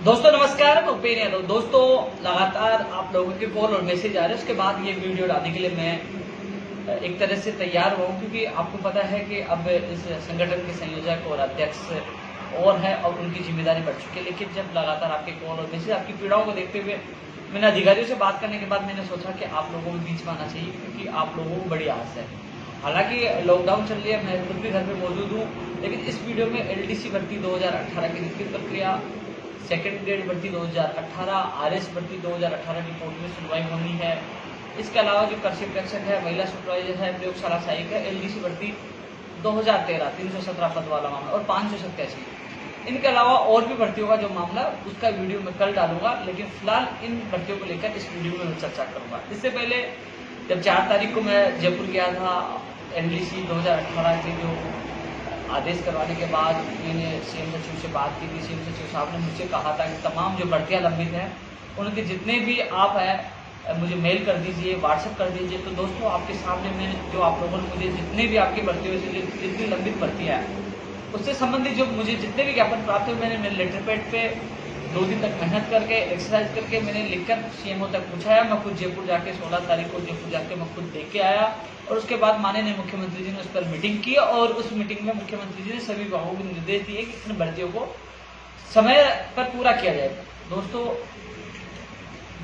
दोस्तों नमस्कार, मैं उपेन यादव। दोस्तों लगातार आप लोगों के कॉल और मैसेज आ रहे हैं, उसके बाद ये वीडियो डालने के लिए मैं एक तरह से तैयार हुआ हूँ, क्योंकि आपको पता है कि अब इस संगठन के संयोजक और अध्यक्ष और है और उनकी जिम्मेदारी बढ़ चुकी है। लेकिन जब लगातार आपके कॉल और मैसेज, आपकी पीड़ाओं को देखते हुए मैंने अधिकारियों से बात करने के बाद मैंने सोचा कि आप लोगों को बीच में आना चाहिए, क्योंकि आप लोगों को बड़ी आस है। हालांकि लॉकडाउन चल रही है, मैं खुद भी घर पे मौजूद हूँ, लेकिन इस वीडियो में एलडीसी भर्ती 2018 की लिखित प्रक्रिया, सेकंड ग्रेड भर्ती 2018, आरएस भर्ती 2018 की कोर्ट में सुनवाई होनी है। इसके अलावा जो कृषि प्रेक्षक है, महिला सुपरवाइजर है, प्रयोगशाला सहायक है, एलडीसी भर्ती 2013 317 पद वाला मामला और 587। इनके अलावा और भी भर्तियों का जो मामला, उसका वीडियो मैं कल डालूंगा, लेकिन फिलहाल इन भर्तियों को लेकर इस वीडियो में मैं चर्चा करूंगा। इससे पहले जब 4 तारीख को मैं जयपुर गया था, एलडीसी 2018 के जो आदेश करवाने के बाद मैंने सीएम सचिव से बात की थी। सीएम सचिव साहब ने मुझसे कहा था कि तमाम जो भर्तियां लंबित हैं उनके जितने भी आप हैं मुझे मेल कर दीजिए, व्हाट्सएप कर दीजिए। तो दोस्तों आपके सामने मैं जो आप लोगों ने मुझे जितने भी आपकी भर्तियों से जितनी लंबित भर्तियां हैं उससे संबंधित जो मुझे जितने भी ज्ञापन प्राप्त हुए, मैंने मेरे लेटर पैड पे 2 दिन तक मेहनत करके एक्सरसाइज करके मैंने लिखकर सीएमओ तक पहुंचाया। मैं खुद जयपुर जाके 16 तारीख को जयपुर जाके मैं खुद देख के आया और उसके बाद माननीय मुख्यमंत्री जी ने उस पर मीटिंग की और उस मीटिंग में मुख्यमंत्री जी ने सभी विभागों को निर्देश दिए कि इन भर्तियों को समय पर पूरा किया जाए। दोस्तों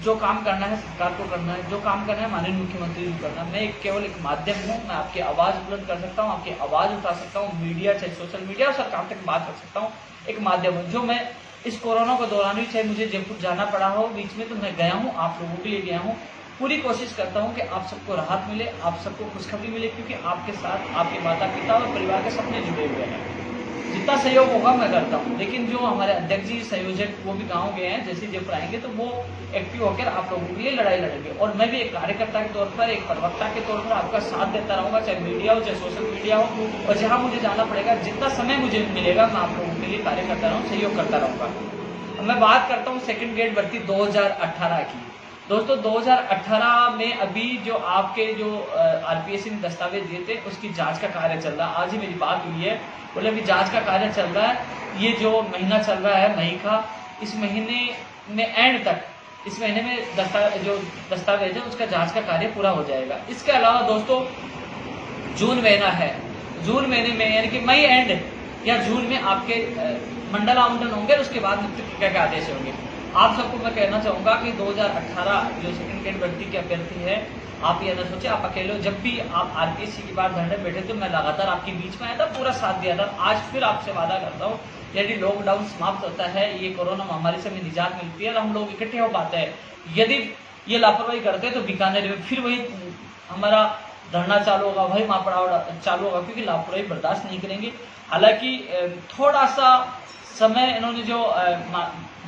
जो काम करना है सरकार को करना है, जो काम करना है माननीय मुख्यमंत्री जी को करना है। मैं केवल एक माध्यम हूँ, मैं आपकी आवाज बुलंद कर सकता हूँ, आपकी आवाज उठा सकता हूँ, मीडिया चाहे सोशल मीडिया और सरकार तक बात कर सकता हूँ। एक माध्यम है जो मैं इस कोरोना के दौरान भी, चाहे मुझे जयपुर जाना पड़ा हो बीच में, तो मैं गया हूँ, आप लोगों के लिए गया हूँ। पूरी कोशिश करता हूँ कि आप सबको राहत मिले, आप सबको खुशखबरी मिले, क्योंकि आपके साथ आपके माता पिता और परिवार के सपने जुड़े हुए हैं। जितना सहयोग होगा मैं करता हूँ। लेकिन जो हमारे अध्यक्ष जी संयोजक वो भी गाँव गए हैं, जैसे जयपुर आएंगे तो वो एक्टिव होकर आप लोगों के लिए लड़ाई लड़ेंगे और मैं भी एक कार्यकर्ता के तौर पर, एक प्रवक्ता के तौर पर आपका साथ देता रहूंगा, चाहे मीडिया हो चाहे सोशल मीडिया हो, और जहाँ मुझे जाना पड़ेगा, जितना समय मुझे मिलेगा मैं आप लोगों के लिए कार्य करता रहूँ, सहयोग करता रहूंगा। मैं बात करता हूँ सेकंड ग्रेड भर्ती 2018 की। दोस्तों 2018 में अभी जो आपके जो आरपीएससी ने दस्तावेज दिए थे उसकी जांच का कार्य चल रहा है। आज ही मेरी बात हुई है, बोले अभी जांच का कार्य चल रहा है। ये जो महीना चल रहा है मई का, इस महीने में एंड तक, इस महीने में जो दस्तावेज है उसका जांच का कार्य पूरा हो जाएगा। इसके अलावा दोस्तों जून महीना है, जून महीने में यानी कि मई एंड या जून में आपके मंडल आवंटन होंगे, उसके बाद नियुक्ति प्रक्रिया के आदेश होंगे। आप सबको मैं कहना चाहूंगा कि 2018 जो सेकंड ग्रेड भर्ती के अभ्यर्थी है, आप ये ना सोचे आप अकेले हो। जब भी आप आरपीएससी की बात धरने बैठे तो मैं लगातार आपके बीच में आया था, पूरा साथ दिया था। आज फिर आपसे वादा करता हूँ, यदि लॉकडाउन समाप्त होता है, ये कोरोना महामारी से हमें निजात मिलती है और हम लोग इकट्ठे हो पाते हैं, यदि ये लापरवाही करते हैं तो बीकानेर में फिर वही हमारा धरना चालू होगा, वही महापड़ाव चालू होगा, क्योंकि लापरवाही बर्दाश्त नहीं करेंगे। हालांकि थोड़ा सा समय इन्होंने जो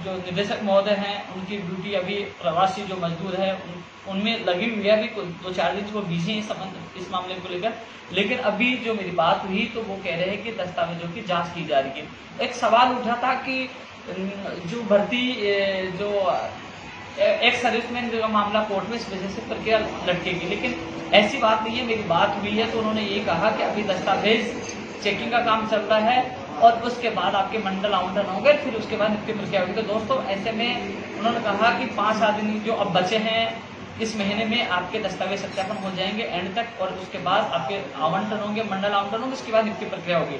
निदेशक महोदय हैं उनकी ड्यूटी अभी प्रवासी जो मजदूर है उनमें लगी हुई है, अभी 2-4 दिन से वो बिजी हैं इस मामले को लेकर। लेकिन अभी जो मेरी बात हुई तो वो कह रहे हैं कि दस्तावेजों की जांच की जा रही है। एक सवाल उठा था कि जो भर्ती जो एक्स सर्विसमैन का मामला कोर्ट में इस वजह से प्रक्रिया लटकेगी, लेकिन ऐसी बात नहीं है। मेरी बात हुई है तो उन्होंने ये कहा कि अभी दस्तावेज चेकिंग का काम चल रहा है और उसके बाद आपके मंडल आवंटन होंगे, फिर उसके बाद नियुक्ति प्रक्रिया होगी। तो दोस्तों ऐसे में उन्होंने कहा कि 5-7 दिन जो अब बचे हैं इस महीने में आपके दस्तावेज सत्यापन हो जाएंगे एंड तक, और उसके बाद आपके आवंटन होंगे, मंडल आवंटन होंगे, उसके बाद नियुक्ति प्रक्रिया होगी।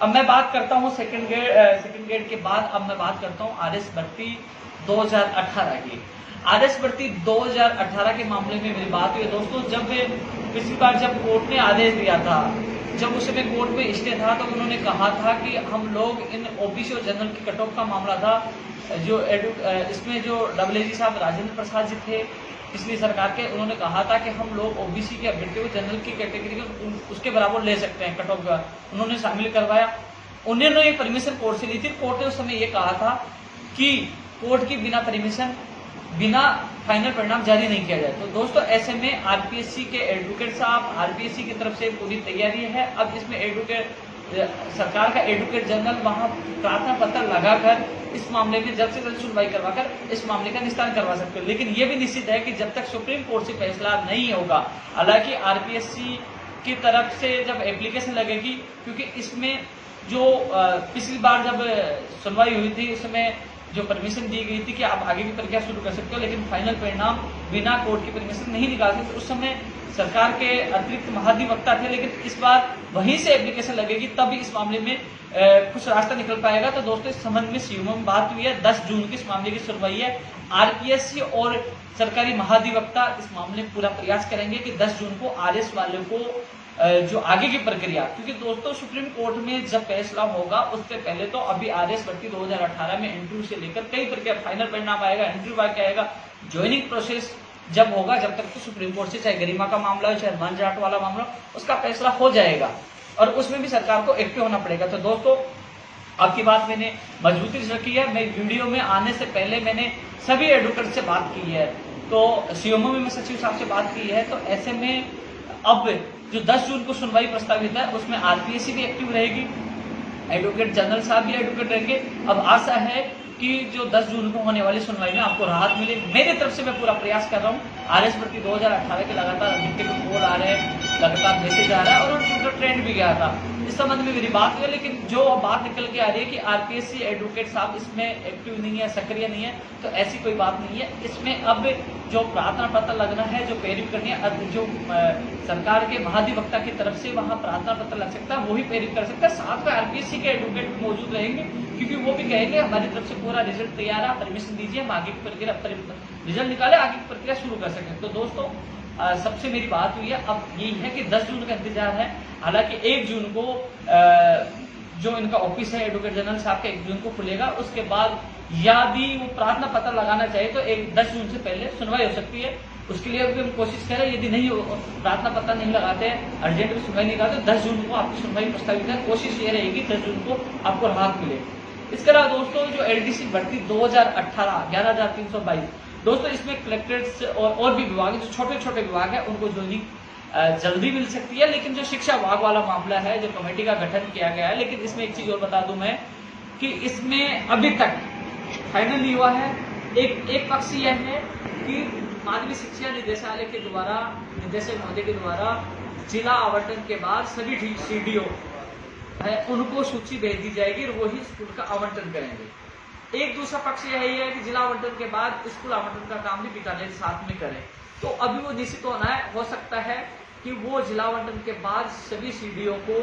अब मैं बात करता हूँ सेकंड ग्रेड के बाद, अब मैं बात करता हूँ आरएस भर्ती 2018 की। आरएस भर्ती 2018 के मामले में मेरी बात हुई है। दोस्तों जब पिछली बार जब कोर्ट ने आदेश दिया था, जब उस समय कोर्ट में स्टे था, तो उन्होंने कहा था कि हम लोग इन ओबीसी और जनरल की कट ऑफ का मामला था, जो इसमें जो डब्ल्यूजी साहब राजेंद्र प्रसाद जी थे पिछली सरकार के, उन्होंने कहा था कि हम लोग ओबीसी के अभ्यर्थियों को जनरल की कैटेगरी में उसके बराबर ले सकते हैं कट ऑफ का, उन्होंने शामिल करवाया। उन्होंने ये परमिशन कोर्ट से ली थी। कोर्ट ने उस समय ये कहा था कि कोर्ट की बिना परमिशन, बिना फाइनल परिणाम जारी नहीं किया जाए। तो दोस्तों ऐसे में आरपीएससी के एडवोकेट साहब, आरपीएससी की तरफ से पूरी तैयारी है। अब इसमें सरकार का एडवोकेट जनरल वहां प्रार्थना पत्र लगाकर इस मामले में जल्द से जल्द सुनवाई करवाकर इस मामले का निस्तारण करवा सकते हो। लेकिन ये भी निश्चित है कि जब तक सुप्रीम कोर्ट से फैसला नहीं होगा, हालांकि आरपीएससी की तरफ से जब एप्लीकेशन लगेगी, क्योंकि इसमें जो पिछली बार जब सुनवाई हुई थी उसमें जो परमिशन दी गई थी कि आप आगे की प्रक्रिया शुरू कर सकते हो, लेकिन फाइनल परिणाम बिना कोर्ट की परमिशन नहीं निकाल सकते। उस समय सरकार के अतिरिक्त महाधिवक्ता थे, लेकिन इस बार वहीं से एप्लीकेशन लगेगी तब इस मामले में कुछ रास्ता निकल पाएगा। तो दोस्तों इस संबंध में सीएमओ में बात हुई है, 10 जून की इस मामले की सुनवाई है। आरपीएससी और सरकारी महाधिवक्ता इस मामले में पूरा प्रयास करेंगे कि 10 जून को आरएस वालों को जो आगे की प्रक्रिया, क्योंकि दोस्तों सुप्रीम कोर्ट में जब फैसला होगा उससे पहले तो अभी आरएस भर्ती 2018 में इंटरव्यू से लेकर कई प्रक्रिया, फाइनल परिणाम आएगा, इंटरव्यू आएगा, ज्वाइनिंग प्रोसेस जब होगा, जब तक तो सुप्रीम कोर्ट से चाहे गरिमा का मामला हो चाहे हनुमान जाट वाला मामला, उसका फैसला हो जाएगा और उसमें भी सरकार को एक्टिव होना पड़ेगा। तो दोस्तों आपकी बात मैंने मजबूती से रखी है। मैं वीडियो में आने से पहले मैंने सभी एडवोकेट से बात की है, तो सीएमओ में सचिव साहब से बात की है। तो ऐसे में अब जो 10 जून को सुनवाई प्रस्तावित है उसमें आरपीएससी भी एक्टिव रहेगी, एडवोकेट जनरल साहब भी एडवोकेट रहेंगे। अब आशा है कि जो 10 जून को होने वाली सुनवाई में आपको राहत मिले। मेरी तरफ से मैं पूरा प्रयास कर रहा हूँ। आरएस भर्ती 2018 के लगातार कॉल आ रहे हैं, लगातार मैसेज आ रहा है और ट्विटर ट्रेंड भी गया था। इस संबंध में मेरी बात हुई है, लेकिन जो बात निकल के आ रही है कि आरपीएससी एडवोकेट साहब इसमें एक्टिव नहीं है, सक्रिय नहीं है, तो ऐसी कोई बात नहीं है। इसमें अब जो प्रार्थना पत्र लगना है, जो पेरिफ करनी है, जो सरकार के महाधिवक्ता की तरफ से वहां प्रार्थना पत्र लग सकता है, वो ही पेरिफ कर सकता है। साथ में आरपीएससी के एडवोकेट भी मौजूद रहेंगे, क्योंकि वो भी कहेंगे हमारी तरफ से पूरा रिजल्ट तैयार है, परमिशन दीजिए, हम आगे की प्रक्रिया रिजल्ट निकाले, आगे की प्रक्रिया शुरू कर सकें। तो दोस्तों सबसे मेरी बात हुई है, अब यही है कि 10 जून का इंतजार है। हालांकि 1 जून को जो इनका ऑफिस है एडवोकेट जनरल साहब का 1 जून को खुलेगा, उसके बाद यदि वो प्रार्थना पत्र लगाना चाहे तो 10 जून से पहले सुनवाई हो सकती है। उसके लिए भी हम कोशिश करें, यदि नहीं प्रार्थना पत्र नहीं लगाते, अर्जेंट में सुनवाई नहीं कराते, 10 जून को आपकी सुनवाई प्रस्तावित है। कोशिश ये रहेगी 10 जून को आपको राहत मिले। इसके अलावा दोस्तों जो एलडीसी भर्ती 2018 11,322, दोस्तों इसमें कलेक्टरेट्स और भी विभाग, जो छोटे छोटे विभाग है, उनको ज्वाइनिंग जल्दी मिल सकती है। लेकिन जो शिक्षा विभाग वाला मामला है, जो कमेटी का गठन किया गया है, लेकिन इसमें एक चीज और बता दूं मैं कि इसमें अभी तक फाइनल नहीं हुआ है। एक पक्ष यह है कि माध्यमिक शिक्षा निदेशालय के द्वारा, निदेशक महोदय के द्वारा जिला आवंटन के बाद सभी सीडीओ है उनको सूची भेज दी जाएगी और वही स्कूल का आवंटन करेंगे। एक दूसरा पक्ष यही है कि जिला आवंटन के बाद स्कूल आवंटन का काम भी बीकानेर साथ में करें। तो अभी वो निश्चित होना है, हो सकता है कि वो जिला आवंटन के बाद सभी सीडीओ को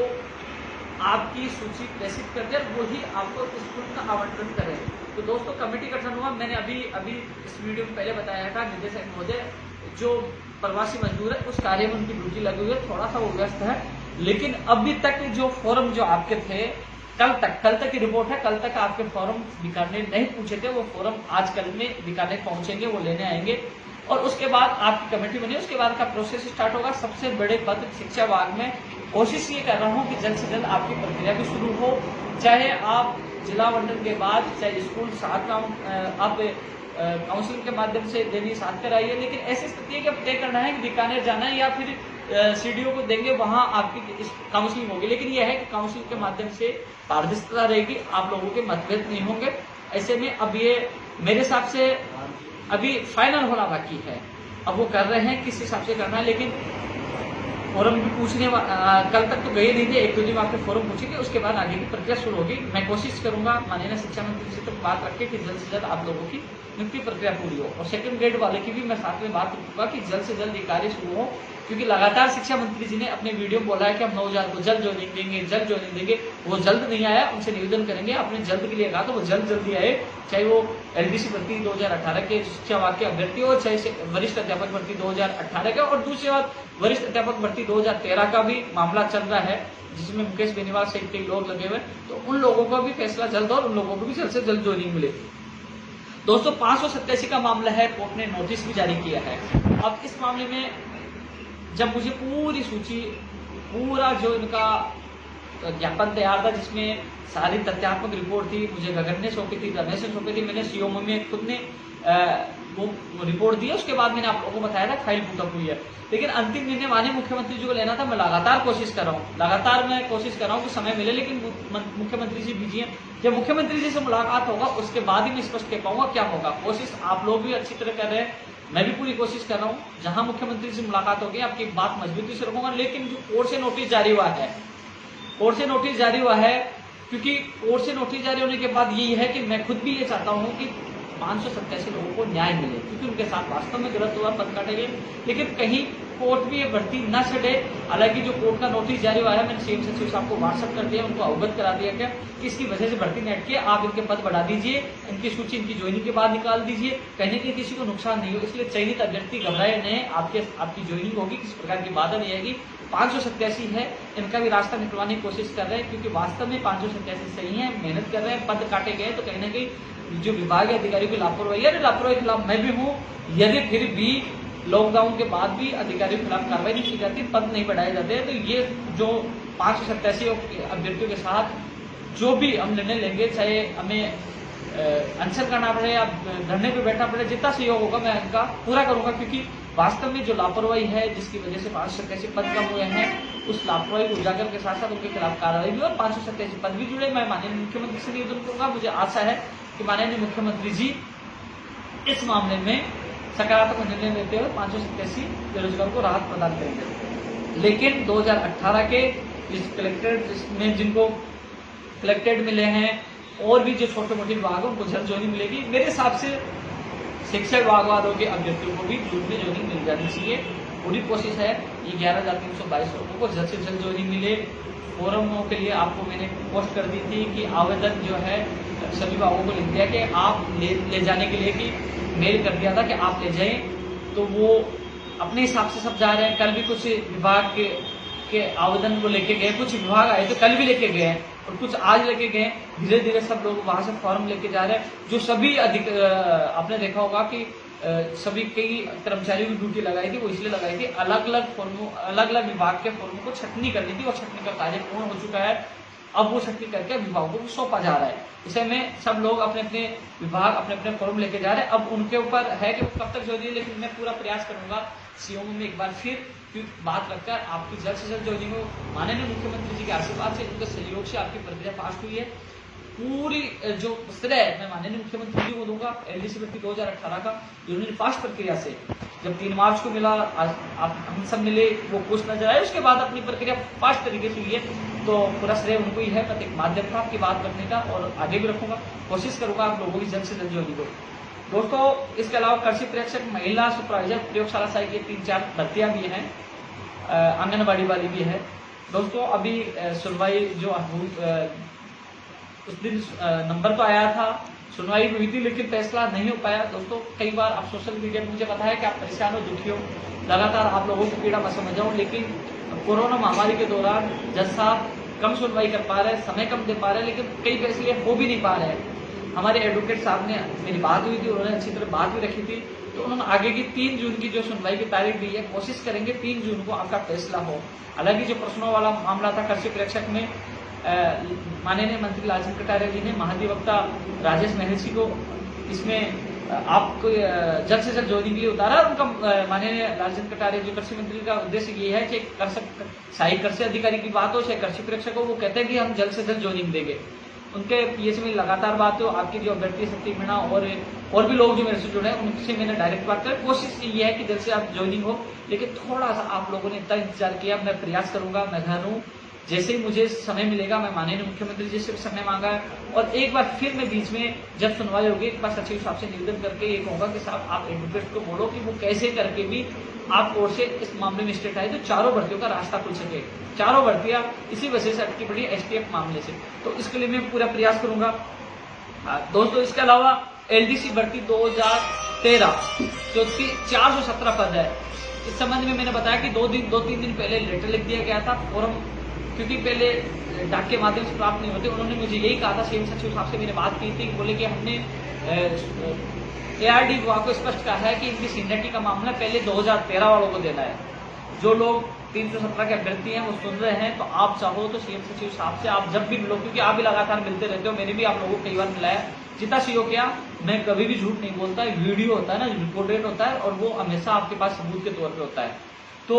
आपकी सूची प्रेषित कर दे और वही आपको स्कूल का आवंटन करें। तो दोस्तों कमेटी गठन हुआ, मैंने अभी इस वीडियो में पहले बताया था, निदेशक महोदय जो प्रवासी मजदूर है उस कार्य में उनकी ड्यूटी लगी हुई है, थोड़ा सा वो व्यस्त है। लेकिन अभी तक जो फॉर्म जो आपके थे, कल तक की रिपोर्ट है, कल तक आपके फॉर्म बीकानेर नहीं पूछे थे, वो फॉर्म आज कल में बीकानेर पहुंचेंगे, वो लेने आएंगे और उसके बाद आपकी कमेटी बनी, उसके बाद का प्रोसेस स्टार्ट होगा। सबसे बड़े पद शिक्षा विभाग में कोशिश ये कर रहा हूँ कि जल्द से जल्द आपकी प्रक्रिया भी शुरू हो, चाहे आप जिला आवंटन के बाद चाहे स्कूल साथ आप काउंसिलिंग के माध्यम से देनी साथ कराइए। लेकिन ऐसी स्थिति है कि अब तय करना है कि बीकानेर जाना है या फिर सीडीओ को देंगे, वहां आपकी काउंसलिंग होगी। लेकिन यह है कि काउंसलिंग के माध्यम से पारदर्शिता रहेगी, आप लोगों के मतभेद नहीं होंगे। ऐसे में अब ये मेरे हिसाब से अभी फाइनल होना बाकी है, अब वो कर रहे हैं किस हिसाब से करना है। लेकिन फॉरम भी पूछने कल तक तो गए नहीं थे, 1-2 दिन आपके फॉरम पूछेंगे, उसके बाद आगे की प्रक्रिया शुरू होगी। मैं कोशिश करूंगा माननीय शिक्षा मंत्री से तो बात रखे कि जल्द से जल्द आप लोगों की नियुक्ति प्रक्रिया पूरी हो और सेकंड ग्रेड वाले की भी मैं साथ में बात रखूंगा कि जल्द से जल्द ये कार्य शुरू हो, क्योंकि लगातार शिक्षा मंत्री जी ने अपने वीडियो में बोला है कि हम 9,000 को जल्द ज्वाइनिंग देंगे, जल्द ज्वाइनिंग देंगे। वो जल्द नहीं आया, उनसे निवेदन करेंगे, आपने जल्द के लिए कहा तो वो जल्दी आए, चाहे वो एलडीसी भर्ती 2018 के शिक्षा विभाग के अभ्यर्थी हो, चाहे वरिष्ठ अध्यापक भर्ती 2018 का, और दूसरी बात वरिष्ठ अध्यापक भर्ती 2013 का भी मामला चल रहा है, जिसमें मुकेश बेनीवाल सहित कई लोग लगे हुए, तो उन लोगों का भी फैसला जल्द और उन लोगों को भी जल्द से जल्द ज्वाइनिंग मिले। दोस्तों 587 का मामला है, कोर्ट ने नोटिस भी जारी किया है। अब इस मामले में जब मुझे पूरी सूची, पूरा जो इनका ज्ञापन तैयार था जिसमें सारी तथ्यात्मक रिपोर्ट थी, मुझे गगन ने सौंपी थी, रमेश ने सौंपी थी, मैंने सीओमओ में खुद ने वो रिपोर्ट दी, उसके बाद मैंने आप लोगों को बताया था फाइल पुटअप हुई है। लेकिन अंतिम निर्णय माननीय मुख्यमंत्री जी को लेना था। मैं लगातार कोशिश कर रहा हूँ, कि समय मिले, लेकिन मुख्यमंत्री जी बिजी हैं। जब मुख्यमंत्री जी से मुलाकात होगा उसके बाद ही मैं स्पष्ट कह पाऊंगा क्या होगा। कोशिश आप लोग भी अच्छी तरह कर रहे हैं, मैं भी पूरी कोशिश कर रहा हूँ। जहां मुख्यमंत्री से मुलाकात होगी आपकी बात मजबूती से रखूंगा। लेकिन जो कोर्ट से नोटिस जारी हुआ है, क्योंकि कोर्ट से नोटिस जारी होने के बाद यही है कि मैं खुद भी ये चाहता हूँ कि 587 लोगों को न्याय मिले, क्योंकि उनके साथ वास्तव में गलत हुआ, पद काटे गए, लेकिन कहीं कोर्ट भी ये भर्ती न छड़े। हालांकि जो कोर्ट का नोटिस जारी हुआ है, मैंने सीएम सचिव साहब को व्हाट्सएप कर दिया, उनको अवगत करा दिया क्या कि इसकी वजह से भर्ती न अटके, आप इनके पद बढ़ा दीजिए, इनकी सूची इनकी ज्वाइनिंग के बाद निकाल दीजिए, कहीं कि किसी को नुकसान नहीं हो। इसलिए चयनित अभ्यर्थी घबराए नहीं, आपकी ज्वाइनिंग होगी, किसी प्रकार की बाधा नहीं आएगी। 587 है, इनका भी रास्ता निकलवाने की कोशिश कर रहे हैं, क्योंकि वास्तव में 587 सही है, मेहनत कर रहे हैं, पद काटे गए, तो कहीं ना कहीं जो विभाग अधिकारियों की लापरवाही है, लापरवाही के खिलाफ मैं भी हूँ। यदि फिर भी लॉकडाउन के बाद भी अधिकारियों के खिलाफ कार्रवाई नहीं की जाती, पद नहीं बढ़ाए जाते, तो ये जो 587 अभ्यर्थियों के साथ जो भी हम निर्णय लेंगे, चाहे हमें अनशन करना पड़े या धरने पे बैठना पड़े, जितना सहयोग होगा मैं इनका पूरा करूंगा, क्योंकि वास्तव में जो लापरवाही है जिसकी वजह से 587 पद कम हुए हैं, उस लापरवाही को उजागर के साथ साथ उनके खिलाफ कार्रवाई भी और 587 पद भी जुड़े। मैं माननीय मुख्यमंत्री से निवेदन करूंगा, मुझे आशा है कि माननीय मुख्यमंत्री जी इस मामले में सकारात्मक निर्णय लेते हुए 587 बेरोजगारों को राहत प्रदान करेंगे। लेकिन 2018 के इस कलेक्टेड में जिनको कलेक्टेड मिले हैं और भी जो छोटे मोटे विभाग है उनको जल्द ज्वाइनिंग मिलेगी। मेरे हिसाब से शिक्षा विभाग वालों के अभ्यर्थियों को भी जून में ज्वाइनिंग मिल जानी चाहिए। पूरी कोशिश है ये 11,322 लोगों को जल्द से जल्द ज्वाइनिंग मिले। फोरमों के लिए आपको मैंने पोस्ट कर दी थी कि आवेदन जो है सभी विभागों को लिख दिया कि आप ले जाने के लिए, कि मेल कर दिया था कि आप ले जाएं, तो वो अपने हिसाब से सब जा रहे हैं। कल भी कुछ विभाग के आवेदन को लेके गए, कुछ विभाग आए तो कल भी लेके गए और कुछ आज लेके गए। धीरे धीरे सब लोग वहां से फॉर्म लेके जा रहे हैं। जो सभी आपने देखा होगा कि सभी कई कर्मचारियों की ड्यूटी लगाई थी, वो इसलिए लगाई थी अलग अलग विभाग के फॉर्मों को छटनी करनी थी और छटनी का कार्य पूर्ण हो चुका है। अब वो छटनी करके विभागों को सौंपा जा रहा है। इसे में सब लोग अपने अपने विभाग अपने अपने फॉर्म लेके जा रहे हैं। अब उनके ऊपर है कि वो कब तक ज्वाइनिंग, लेकिन मैं पूरा प्रयास करूंगा सीएम में एक बार फिर बात रखकर आपकी जल्द से जल्द ज्वाइनिंग हो। माननीय मुख्यमंत्री जी के आशीर्वाद से, उनके सहयोग से आपकी प्रक्रिया पास हुई है। पूरी जो श्रेय मैं माननीय मुख्यमंत्री जी को दूंगा एलडीसी भर्ती 2018 का, जिन्होंने फास्ट प्रक्रिया से जब 3 मार्च को मिला, हम सब मिले, वो खुश नजर आए, उसके बाद अपनी प्रक्रिया फास्ट तरीके से हुई है, तो पूरा श्रेय उनको ही है। मैं एक माध्यम था आपकी बात रखने का और आगे भी रखूंगा, कोशिश करूंगा आप लोगों की जल्द से जल्द ज्वाइनिंग हो। दोस्तों, इसके अलावा कृषि प्रेक्षक, महिला सुपरवाइजर, प्रयोगशाला सहायक, ये 3-4 भर्तियां भी हैं, आंगनबाड़ी वाली भी है। दोस्तों, अभी सुनवाई जो उस दिन नंबर तो आया था, सुनवाई हुई थी, लेकिन फैसला नहीं हो पाया। दोस्तों, कई बार आप सोशल मीडिया में मुझे पता है कि आप परेशान हो, दुखी हो, लगातार आप लोगों को पीड़ा मैं समझ जाऊं, लेकिन कोरोना महामारी के दौरान जज साहब कम सुनवाई कर पा रहे हैं, समय कम दे पा रहे हैं, लेकिन कई फैसले हो भी नहीं पा रहे हैं। हमारे एडवोकेट साहब ने, मेरी बात हुई थी, उन्होंने अच्छी तरह बात भी रखी थी, तो उन्होंने आगे की 3 जून की जो सुनवाई की तारीख दी है, कोशिश करेंगे 3 जून को आपका फैसला हो। हालांकि जो प्रश्नों वाला मामला था कृषि प्रेक्षक में, माननीय मंत्री लालचंद कटारिया जी ने महाधिवक्ता राजेश महर्षि को इसमें आपको जल्द से जल्द ज्वाइनिंग के लिए उतारा। उनका माननीय लालचंद कटारिया जी कृषि मंत्री का उद्देश्य ये है कि सहायक कृषि अधिकारी की बात हो चाहे कृषि प्रेक्षक हो, वो कहते हैं कि हम जल्द से जल्द ज्वाइनिंग देंगे। उनके पीएच में लगातार बात हो, आपकी जो अभ्यर्थी शक्ति मीणा और भी लोग जो मेरे से जुड़े हैं उनसे मैंने डायरेक्ट बात कर, कोशिश ये है कि जल्द से आप ज्वाइनिंग हो। लेकिन थोड़ा सा आप लोगों ने इतना इंतजार किया, मैं प्रयास करूंगा, मैं घर हूँ, जैसे ही मुझे समय मिलेगा मैं माननीय मुख्यमंत्री जी से भी समय मांगा है, और एक बार फिर मैं बीच में जब सुनवाई होगी एक बार सचिव साहब से निवेदन करके ये कहूंगा कि साहब आप एडवोकेट को बोलो कि वो कैसे करके भी आप कोर्ट से इस मामले में स्टेट आए तो चारों भर्तियों का रास्ता खुल सके। चारों भर्तियां इसी वजह से अटकी पड़ी एसटीएफ मामले से, तो इसके लिए मैं पूरा प्रयास करूंगा। दोस्तों, इसके अलावा एलडीसी भर्ती 2013 जो 417 पद है, इस संबंध में मैंने बताया कि 2-3 दिन पहले लेटर लिख दिया गया था फॉर्म, क्योंकि पहले डाक के माध्यम से प्राप्त नहीं होते। उन्होंने मुझे यही कहा था, सीएम सचिव साहब से मैंने बात की थी, बोले कि हमने एआरडी विभाग को स्पष्ट कहा है कि इनकी सीनियरिटी का मामला पहले 2013 वालों को देना है। जो लोग 317 के अभ्यर्थी हैं वो सुन रहे हैं, तो आप चाहो तो सीएम सचिव साहब से आप जब भी मिलो, क्योंकि आप भी लगातार मिलते रहते हो, मैंने भी आप लोगों को कई बार मिलाया, जितना सहयोग किया, मैं कभी भी झूठ नहीं बोलता, वीडियो होता है ना, रिकॉर्डेड होता है और वो हमेशा आपके पास सबूत के तौर पर होता है। तो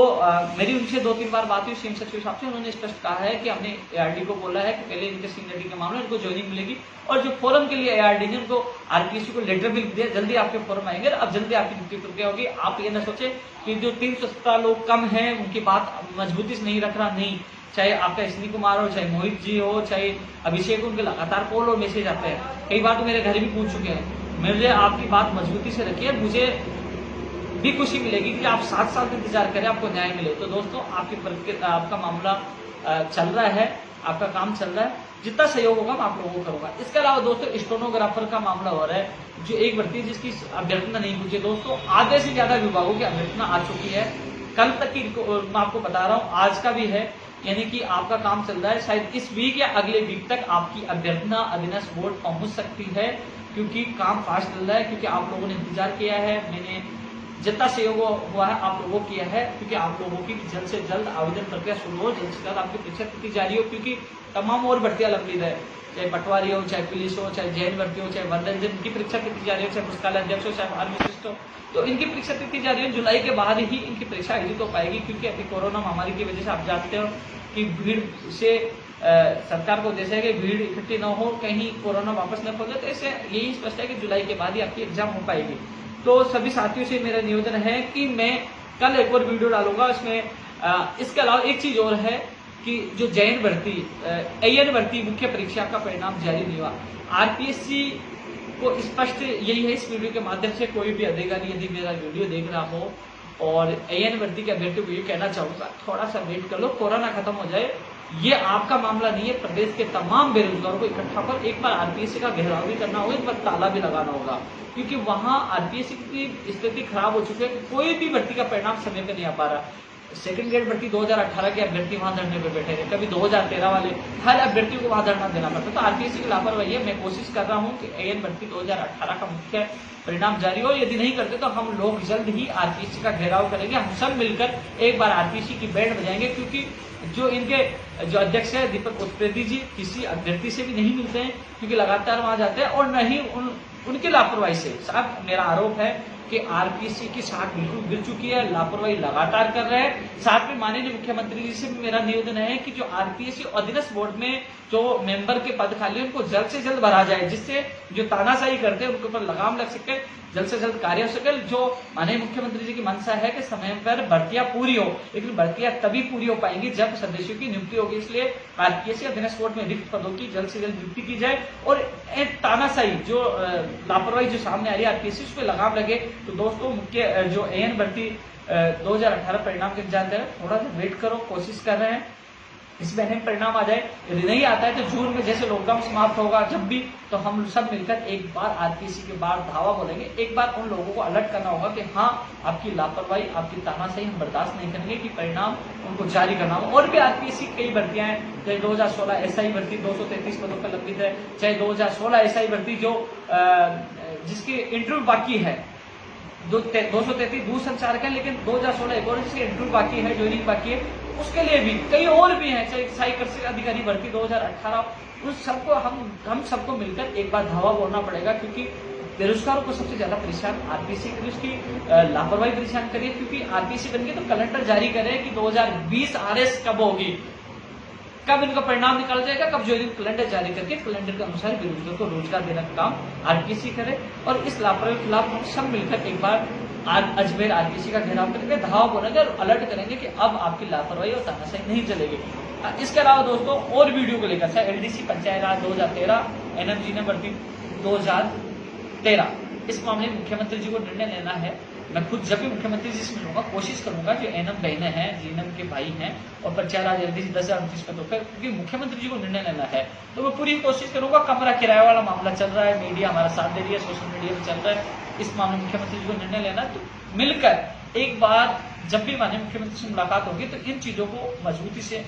मेरी उनसे 2-3 बार बात हुई सीएम सचिव साहब से, उन्होंने स्पष्ट कहा है कि हमने एआरडी को बोला है कि पहले इनके सीनियरिटी के मामले इनको ज्वाइनिंग मिलेगी, और जो फोरम के लिए एआरडी ने उनको आरपीएससी को लेटर भी दिया, जल्दी आपके फोरम आएंगे, अब जल्दी आपकी नियुक्ति प्रक्रिया होगी। आप ये ना सोचे कि जो 317 लोग कम हैं उनकी बात मजबूती से नहीं रख रहा, नहीं, चाहे आपका अश्विनी कुमार हो, चाहे मोहित जी हो, चाहे अभिषेक, उनके लगातार कॉल और मैसेज आते हैं, कई बार तो मेरे घर भी पूछ चुके हैं। मुझे आपकी बात मजबूती से रखिए, मुझे भी खुशी मिलेगी कि आप 7 साल का इंतजार करें, आपको न्याय मिले। तो दोस्तों आपका मामला चल रहा है, आपका काम चल रहा है, जितना सहयोग होगा मैं आप लोगों को करूंगा। इसके अलावा दोस्तों स्टेनोग्राफर का मामला हो रहा है, जो एक भर्ती जिसकी अभ्यर्थना नहीं पूछी। दोस्तों आधे से ज्यादा विभागों की अभ्यर्थना आ चुकी है, कल तक की मैं आपको बता रहा हूँ, आज का भी है, यानी कि आपका काम चल रहा है। शायद इस वीक या अगले वीक तक आपकी अभ्यर्थना अधीनस्थ बोर्ड पहुंच सकती है, क्योंकि काम फास्ट चल रहा है, क्योंकि आप लोगों ने इंतजार किया है, मैंने जितना सहयोग हुआ है आप लोगों को किया है, क्योंकि आप लोगों की जल्द से जल्द आवेदन प्रक्रिया शुरू हो, जल्द से जल्द आपकी परीक्षा तिथि जारी हो, क्योंकि तमाम और भर्तियां लंबित है, चाहे पटवारी हो, चाहे पुलिस हो, चाहे जैन भर्ती हो, चाहे वर्धन, इनकी परीक्षा तिथि जारी हो, चाहे पुस्तकालय अध्यक्ष हो, चाहे फार्मासिस्ट हो, तो इनकी परीक्षा तिथि जारी हो। जुलाई के बाद ही इनकी परीक्षा आयोजित हो पाएगी, क्योंकि अभी कोरोना महामारी की वजह से आप जानते हो कि भीड़ से सरकार को उद्देश्य है कि भीड़ इकट्ठी न हो, कहीं कोरोना वापस न फैले, तो इससे यही स्पष्ट है कि जुलाई के बाद ही आपकी एग्जाम हो पाएगी। तो सभी साथियों से मेरा निवेदन है कि मैं कल एक और वीडियो डालूंगा इसमें। इसके अलावा एक चीज और है कि जो जैन भर्ती एएन भर्ती मुख्य परीक्षा का परिणाम जारी नहीं हुआ। आरपीएससी को स्पष्ट यही है, इस वीडियो के माध्यम से कोई भी अधिकारी यदि मेरा वीडियो देख रहा हो और एएन भर्ती के अभ्यर्थी को ये कहना चाहूंगा, थोड़ा सा वेट कर लो, कोरोना खत्म हो जाए। ये आपका मामला नहीं है, प्रदेश के तमाम बेरोजगारों को इकट्ठा कर एक बार आरपीएससी का घेराव भी करना होगा, एक बार ताला भी लगाना होगा, क्योंकि वहां आरपीएससी की स्थिति खराब हो चुकी है, कोई भी भर्ती का परिणाम समय पर नहीं आ पा रहा। सेकंड ग्रेड भर्ती 2018 के अभ्यर्थी वहां धरने पे बैठे थे, कभी 2013 वाले, हर अभ्यर्थी को वहां धरना देना पड़ता। तो आरपीएससी की लापरवाही है। मैं कोशिश कर रहा हूं कि एएन भर्ती 2018 का मुख्य परिणाम जारी हो, यदि नहीं करते तो हम लोग जल्द ही आरपीएससी का घेराव करेंगे, हम सब मिलकर एक बार आरपीएससी की बैंड बजाएंगे, क्योंकि जो इनके जो अध्यक्ष है दीपक उत्पेदी जी किसी अभ्यर्थी से भी नहीं मिलते हैं, क्योंकि लगातार वहां जाते हैं, और न ही उनकी लापरवाही से। साहब मेरा आरोप है कि आरपीएससी की साख बिल्कुल गिर चुकी है, लापरवाही लगातार कर रहे हैं। साथ में माननीय मुख्यमंत्री जी से भी मेरा निवेदन है कि जो आरपीएससी अधीनस्थ बोर्ड में जो मेंबर के पद खाली उनको जल्द से जल्द भरा जाए, जिससे जो तानाशाही करते हैं उनके ऊपर लगाम लग सके, जल्द से जल्द कार्य हो सके। जो माननीय मुख्यमंत्री जी की मंशा है कि समय पर भर्तियां पूरी हो, लेकिन भर्तियां तभी पूरी हो पाएंगी जब सदस्यों की नियुक्ति होगी। इसलिए आरपीएससी अधीनस्थ बोर्ड में रिक्त पदों की जल्द से जल्द नियुक्ति की जाए, और तानाशाही जो लापरवाही जो सामने आ रही है आरपीएससी, उस पर लगाम लगे। तो दोस्तों मुख्य जो एएन भर्ती 2018 परिणाम के इंतजार है, थोड़ा सा वेट करो, कोशिश कर रहे हैं इस महीने में परिणाम आ जाए। यदि नहीं आता है तो जून में जैसे लॉकडाउन समाप्त होगा जब भी, तो हम सब मिलकर एक बार आरपीएससी के बाद धावा बोलेंगे, एक बार उन लोगों को अलर्ट करना होगा कि हाँ आपकी लापरवाही, आपकी तानाशाही हम बर्दाश्त नहीं करेंगे, कि परिणाम उनको जारी करना होगा। और भी आरपीएससी कई भर्तियां हैं, चाहे 2016 एसआई भर्ती 233 पदों पर लंबित है, चाहे 2016 एसआई भर्ती जो जिसकी इंटरव्यू बाकी है, 233 दूरसंचार के, लेकिन 2016 एक और जिसके इंटरव्यू बाकी है, ज्वाइनिंग बाकी है, उसके लिए भी कई और भी हैं, चाहे सहायक कृषि अधिकारी भर्ती 2018, उन सबको हम सबको मिलकर एक बार धावा बोलना पड़ेगा, क्योंकि बेरोजगारों को सबसे ज्यादा परेशान आरपीएससी करिए, उसकी लापरवाही परेशान करिए, क्योंकि आरपीएससी करेंगे तो कैलेंडर जारी करे कि 2020 आरएस कब होगी, कब इनका परिणाम निकल जाएगा, कब ज्वाइनिंग कैलेंडर जारी करके कैलेंडर के अनुसार बेरोजगार को रोजगार देने का काम आरपीएससी करे। और इस लापरवाही के खिलाफ हम सब मिलकर एक बार अजमेर आरपीएससी का घेराव करेंगे, धावा बोलेंगे और अलर्ट करेंगे कि अब आपकी लापरवाही और तानाशाही नहीं चलेगी। इसके अलावा दोस्तों और वीडियो को लेकर, चाहे एलडीसी पंचायत राज 2013, एनएमजी ने भर्ती 2013, इस मामले में मुख्यमंत्री जी को निर्णय लेना है। मैं खुद जब भी मुख्यमंत्री जी से मिलूंगा कोशिश करूंगा जो एनएम बहनें हैं, जीएनएम के भाई हैं, और पंचायत राज एलडीसी 10,029 पदों पर, क्योंकि मुख्यमंत्री जी को निर्णय लेना है, तो मैं पूरी कोशिश करूंगा। कमरा किराए वाला मामला चल रहा है, मीडिया हमारा साथ दे रही है, सोशल मीडिया भी चल रहा है, इस मामले में मुख्यमंत्री जी को निर्णय लेना, तो मिलकर एक बार जब भी माननीय मुख्यमंत्री से मुलाकात होगी तो इन चीजों को मजबूती से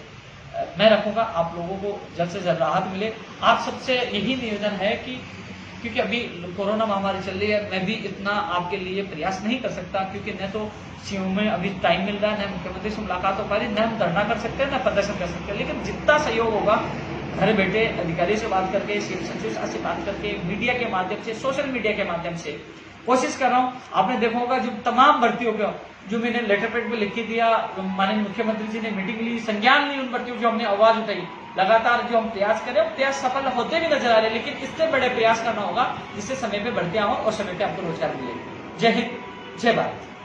मैं रखूंगा, आप लोगों को जल्द से जल्द राहत मिले। आप सबसे यही निवेदन है कि क्योंकि अभी कोरोना महामारी चल रही है, मैं भी इतना आपके लिए प्रयास नहीं कर सकता, क्योंकि न तो सीएम में अभी टाइम मिल रहा है, न मुख्यमंत्री से मुलाकात हो पा रही, न हम धरना कर सकते हैं, न प्रदर्शन कर सकते हैं, लेकिन जितना सहयोग होगा घर बैठे अधिकारी से बात करके, सीएम सचिव से बात करके, मीडिया के माध्यम से, सोशल मीडिया के माध्यम से कोशिश कर रहा हूँ। आपने देखा होगा जो तमाम भर्तियों का जो मैंने लेटर पैड पे लिख के दिया, माननीय मुख्यमंत्री जी ने मीटिंग ली, संज्ञान ली उन भर्तियों जो हमने आवाज उठाई, लगातार जो हम प्रयास कर रहे हैं प्रयास सफल होते भी नजर आ रहे हैं, लेकिन इससे बड़े प्रयास करना होगा जिससे समय पे भर्तियां हो और समय पे आपको रोजगार मिले। जय हिंद, जय भारत।